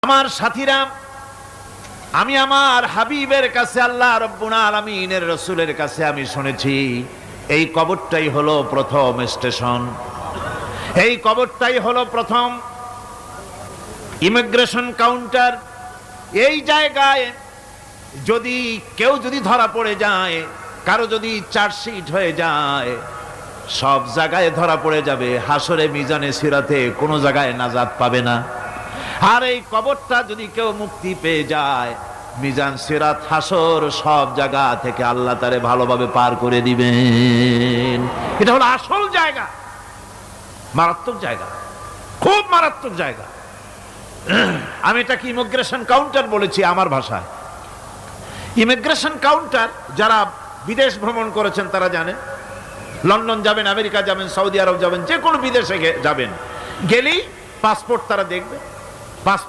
আমার সাথীরা, আমি আমার হাবিবের কাছে, আল্লাহ রাব্বুল আলামিনের রাসূলের কাছে আমি শুনেছি এই কবরটাই হলো প্রথম স্টেশন, এই কবরটাই হলো প্রথম ইমিগ্রেশন কাউন্টার। এই জায়গায় যদি কেউ ধরা পড়ে যায়, কারো যদি চার্জশিট হয়ে যায়, সব জায়গায় ধরা পড়ে যাবে, হাসরে মিজানে সিরাতে কোনো জায়গায় নাজাত পাবে না। আর এই কবরটা যদি কেউ মুক্তি পেয়ে যায়, মিজান সিরাত হাসর সব জায়গা থেকে আল্লাহ তারে ভালোভাবে পার করে দিবেন। এটা হলো আসল জায়গা, মারাত্মক জায়গা, খুব মারাত্মক জায়গা। আমি এটাকে ইমিগ্রেশন কাউন্টার বলেছি আমার ভাষায়। ইমিগ্রেশন কাউন্টার, যারা বিদেশ ভ্রমণ করেছেন তারা জানেন। লন্ডন যাবেন, আমেরিকা যাবেন, সৌদি আরব যাবেন, যে কোনো বিদেশে যাবেন, গেলেই পাসপোর্ট তারা দেখবে। পাসপোর্ট